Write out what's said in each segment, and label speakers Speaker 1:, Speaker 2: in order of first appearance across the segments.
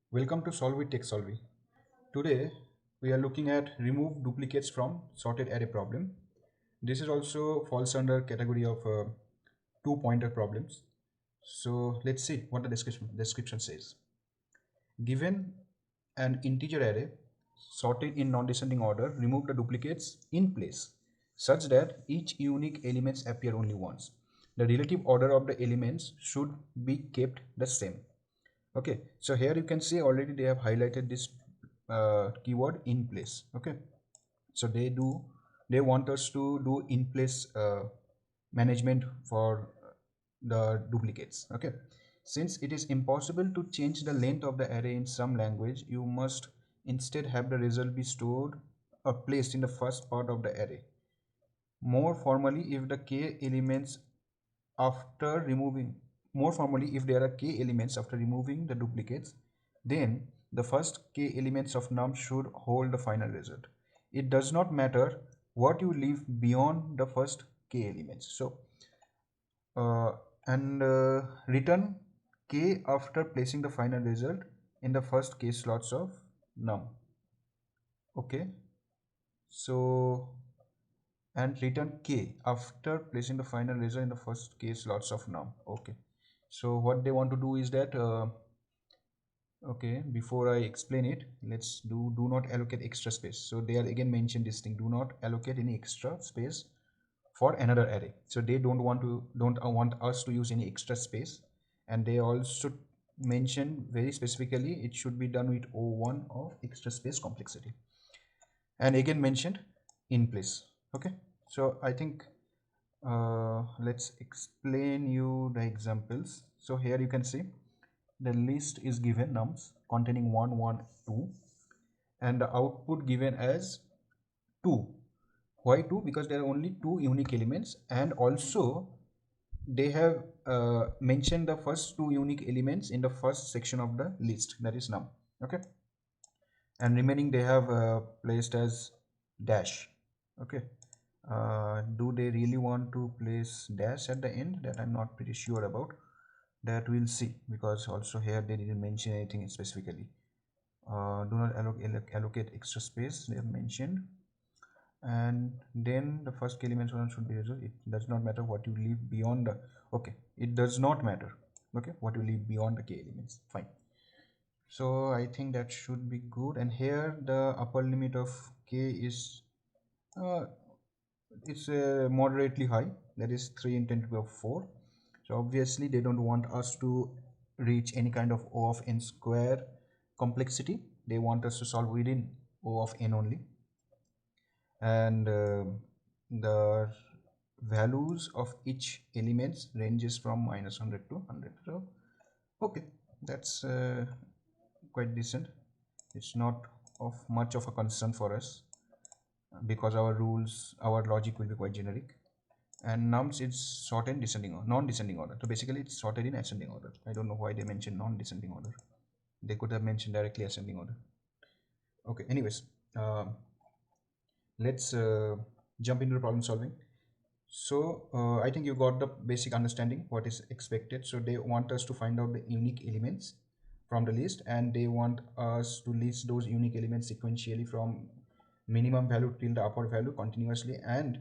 Speaker 1: Welcome to Solve with Techsolvi. Today we are looking at remove duplicates from sorted array problem. This is also falls under category of two-pointer problems. So let's see what the description says. Given an integer array sorted in non-descending order, remove the duplicates in place such that each unique elements appear only once. The relative order of the elements should be kept the same. Okay, so here you can see already they have highlighted this keyword in place. Okay, so they want us to do in place management for the duplicates. Okay, since it is impossible to change the length of the array in some language, you must instead have the result be stored or placed in the first part of the array. More formally, if the k elements after removing more formally if there are k elements after removing the duplicates, then the first k elements of num should hold the final result. It does not matter what you leave beyond the first k elements. So and return k after placing the final result in the first k slots of num. Okay, so and return k after placing the final result in the first k slots of num. Okay, so what they want to do is that okay, before I explain it, let's do not allocate extra space. So they are again mentioned this thing, do not allocate any extra space for another array. So they don't want us to use any extra space, and they also mention very specifically it should be done with O1 of extra space complexity, and again mentioned in place. Okay, so I think let's explain you the examples. So here you can see the list is given nums containing 1 1 2, and the output given as 2. Why 2? Because there are only two unique elements, and also they have mentioned the first two unique elements in the first section of the list, that is num. Okay, and remaining they have placed as dash. Okay, do they really want to place dash at the end? That I'm not pretty sure about. That we'll see, because also here they didn't mention anything specifically. Do not allocate extra space, they have mentioned. And then the first element one should be result. It does not matter what you leave beyond the, okay, it does not matter, okay, what you leave beyond the k elements. Fine, so I think that should be good. And here the upper limit of k is uh, it's moderately high, that is 3 in 10 to the power 4. So obviously they don't want us to reach any kind of O of n square complexity. They want us to solve within O of n only, and the values of each elements ranges from -100 to 100. So okay, that's quite decent. It's not of much of a concern for us, because our logic will be quite generic. And nums is sorted in descending or non-descending order. So basically it's sorted in ascending order. I don't know why they mentioned non-descending order. They could have mentioned directly ascending order. Okay, anyways, let's jump into the problem solving. So I think you got the basic understanding what is expected. So they want us to find out the unique elements from the list, and they want us to list those unique elements sequentially from minimum value till the upper value continuously, and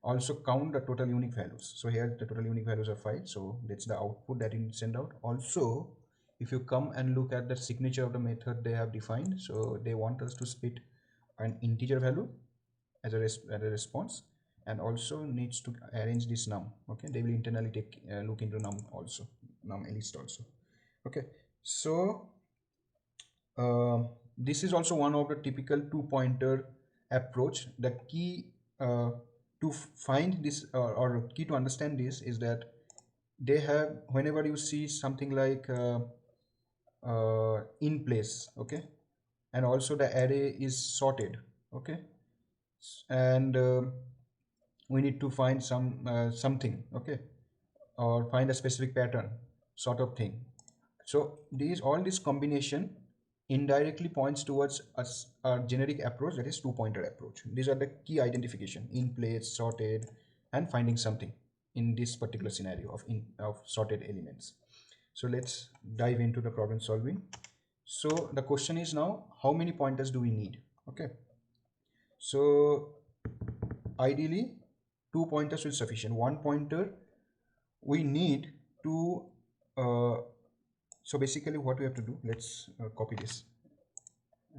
Speaker 1: also count the total unique values. So here the total unique values are 5, so that's the output that you send out. Also, if you come and look at the signature of the method they have defined, so they want us to split an integer value as a response, and also needs to arrange this num. Okay, they will internally take look into num also, num list also. Okay, so this is also one of the typical two-pointer approach. The key to find this or key to understand this is that they have, whenever you see something like in place, okay, and also the array is sorted, okay, and we need to find something, okay, or find a specific pattern sort of thing. So all this combination indirectly points towards a generic approach, that is two-pointer approach. These are the key identification: in place, sorted, and finding something in this particular scenario of sorted elements. So let's dive into the problem solving. So the question is now, how many pointers do we need? Okay, so ideally 2 pointers will sufficient. 1 pointer we need to so basically what we have to do, let's copy this,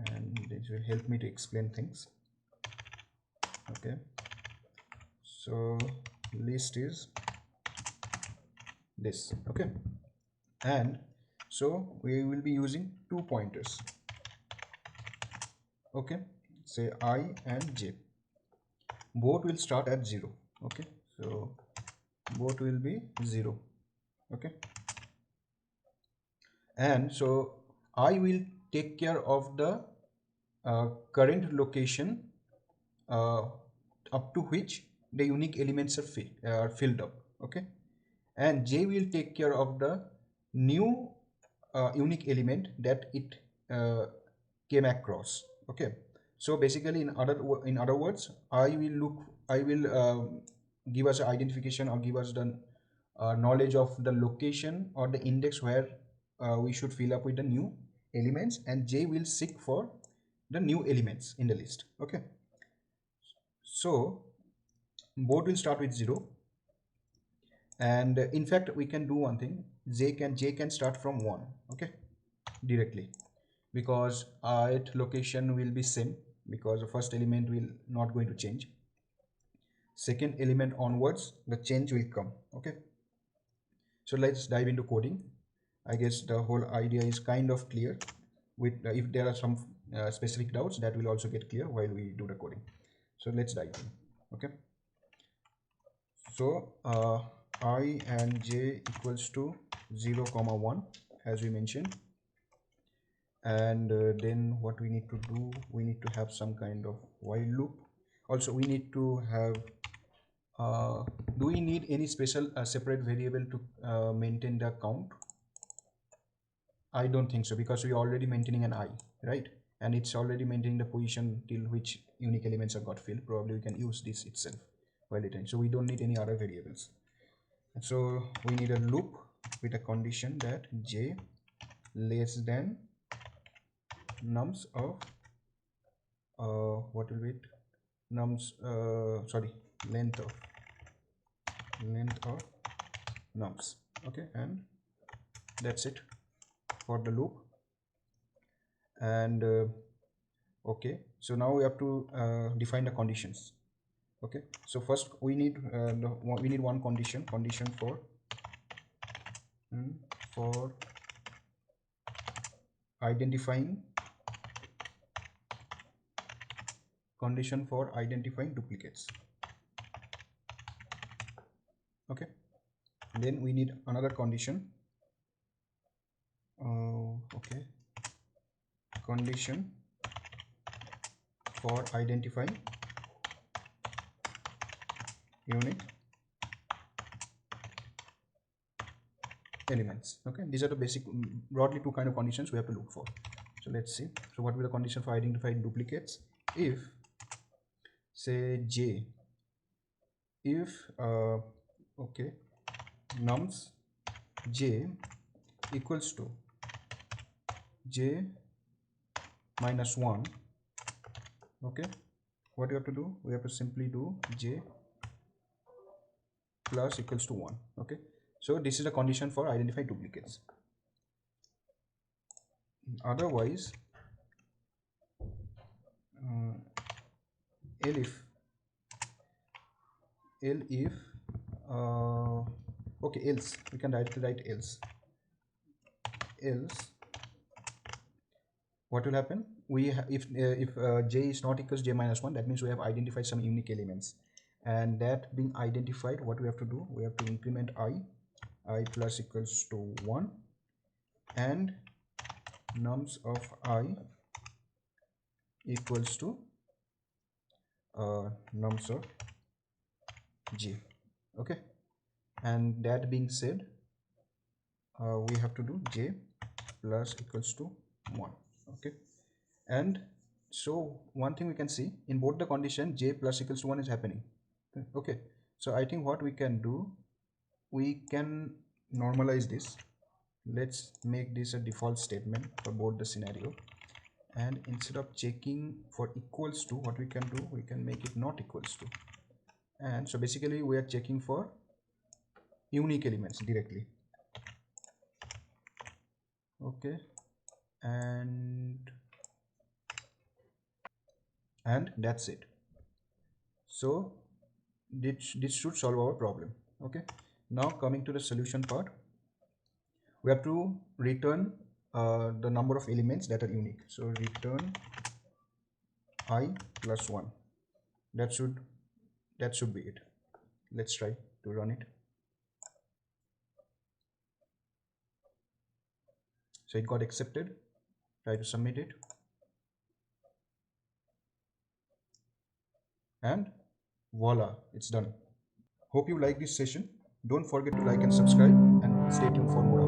Speaker 1: and this will help me to explain things. Okay, so list is this. Okay, and so we will be using 2 pointers. Okay, say I and j, both will start at 0. Okay, so both will be 0. Okay, and so I will take care of the current location uh, up to which the unique elements are filled up. Okay, and j will take care of the new unique element that it uh, came across. Okay, so basically in other words, I will give us an identification or give us the knowledge of the location or the index where we should fill up with the new elements, and j will seek for the new elements in the list. Okay, so both will start with 0, and in fact we can do one thing, j can start from 1. Okay, directly, because ith location will be same, because the first element will not going to change. Second element onwards the change will come. Okay, so let's dive into coding. I guess the whole idea is kind of clear. With if there are some specific doubts, that will also get clear while we do the coding. So let's dive in. Okay, so I and j equals to 0 comma 1 as we mentioned, and then what we need to do, we need to have some kind of while loop. Also we need to have do we need any special separate variable to maintain the count? I don't think so, because we are already maintaining an I, right? And it's already maintaining the position till which unique elements are got filled. Probably we can use this itself while it ends. So we don't need any other variables. And so we need a loop with a condition that j less than nums of what will be it? Nums sorry, length of nums. Okay, and that's it for the loop. And okay, so now we have to define the conditions. Okay, so first we need we need one condition for identifying duplicates. Okay, and then we need another condition. Okay, condition for identifying unique elements. Okay, these are the basic, broadly two kind of conditions we have to look for. So let's see. So what will the condition for identifying duplicates? If say j, if okay, nums j equals to j minus 1. Okay, what you have to do, we have to simply do j plus equals to 1. Okay, so this is a condition for identifying duplicates. Otherwise elif okay, else we can directly write else what will happen, we if j is not equals j minus 1, that means we have identified some unique elements, and that being identified, what we have to do, we have to increment I plus equals to 1, and nums of I equals to nums of j. Okay, and that being said, we have to do j plus equals to 1. Okay, and so one thing we can see, in both the condition j plus equals to 1 is happening. Okay, so I think what we can do, we can normalize this let's make this a default statement for both the scenario. And instead of checking for equals to, what we can do, we can make it not equals to. And so basically we are checking for unique elements directly. Okay, and that's it. So this should solve our problem. Okay, now coming to the solution part, we have to return the number of elements that are unique. So return I plus 1. That should be it. Let's try to run it. So it got accepted. Try to submit it, and voila, it's done. Hope you like this session. Don't forget to like and subscribe, and stay tuned for more.